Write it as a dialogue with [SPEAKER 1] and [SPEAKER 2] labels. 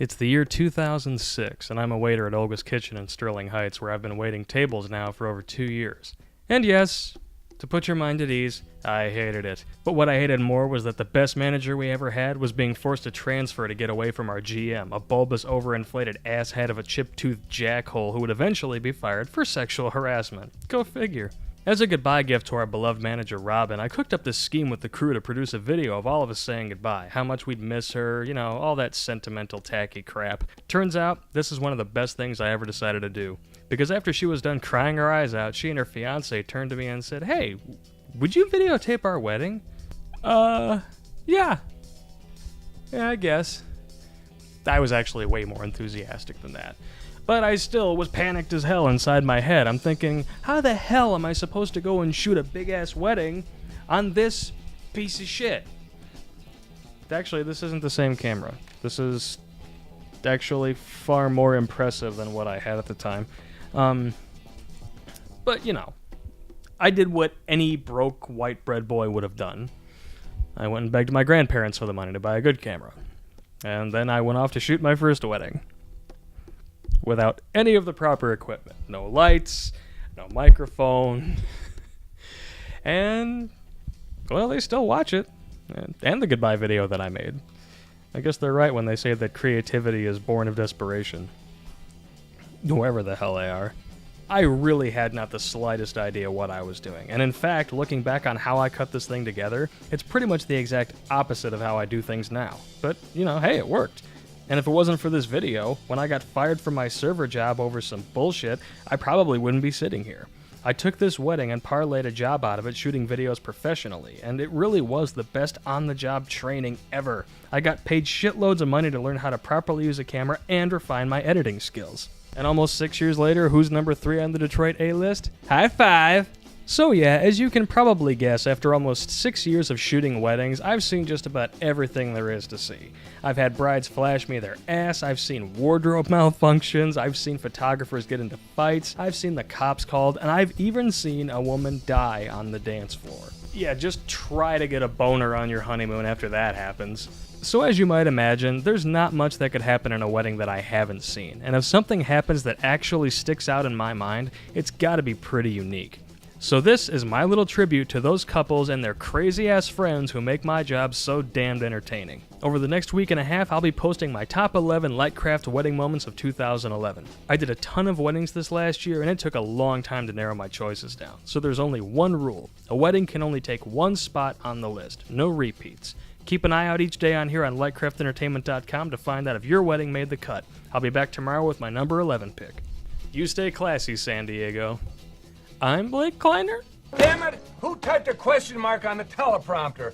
[SPEAKER 1] It's the year 2006, and I'm a waiter at Olga's Kitchen in Sterling Heights, where I've been waiting tables now for over 2 years. And yes, to put your mind at ease, I hated it. But what I hated more was that the best manager we ever had was being forced to transfer to get away from our GM, a bulbous, overinflated asshead of a chip-toothed jackhole who would eventually be fired for sexual harassment. Go figure. As a goodbye gift to our beloved manager Robin, I cooked up this scheme with the crew to produce a video of all of us saying goodbye, how much we'd miss her, you know, all that sentimental tacky crap. Turns out, this is one of the best things I ever decided to do. Because after she was done crying her eyes out, she and her fiancé turned to me and said, "Hey, would you videotape our wedding?" Yeah. Yeah, I guess. I was actually way more enthusiastic than that. But I still was panicked as hell inside my head. I'm thinking, how the hell am I supposed to go and shoot a big-ass wedding on this piece of shit? Actually, this isn't the same camera. This is actually far more impressive than what I had at the time. But, you know, I did what any broke white bread boy would have done. I went and begged my grandparents for the money to buy a good camera. And then I went off to shoot my first wedding. Without any of the proper equipment. No lights, no microphone. And, well, they still watch it. And the goodbye video that I made. I guess they're right when they say that creativity is born of desperation. Whoever the hell they are. I really had not the slightest idea what I was doing. And in fact, looking back on how I cut this thing together, it's pretty much the exact opposite of how I do things now. But, you know, hey, it worked. And if it wasn't for this video, when I got fired from my server job over some bullshit, I probably wouldn't be sitting here. I took this wedding and parlayed a job out of it shooting videos professionally, and it really was the best on-the-job training ever. I got paid shitloads of money to learn how to properly use a camera and refine my editing skills. And almost 6 years later, who's number 3 on the Detroit A-list? High five! So yeah, as you can probably guess, after almost 6 years of shooting weddings, I've seen just about everything there is to see. I've had brides flash me their ass, I've seen wardrobe malfunctions, I've seen photographers get into fights, I've seen the cops called, and I've even seen a woman die on the dance floor. Yeah, just try to get a boner on your honeymoon after that happens. So as you might imagine, there's not much that could happen in a wedding that I haven't seen, and if something happens that actually sticks out in my mind, it's gotta be pretty unique. So this is my little tribute to those couples and their crazy-ass friends who make my job so damned entertaining. Over the next week and a half, I'll be posting my top 11 Lightcraft wedding moments of 2011. I did a ton of weddings this last year, and it took a long time to narrow my choices down. So there's only one rule. A wedding can only take one spot on the list. No repeats. Keep an eye out each day on here on lightcraftentertainment.com to find out if your wedding made the cut. I'll be back tomorrow with my number 11 pick. You stay classy, San Diego. I'm Blake Kleiner.
[SPEAKER 2] Damn it! Who typed a question mark on the teleprompter?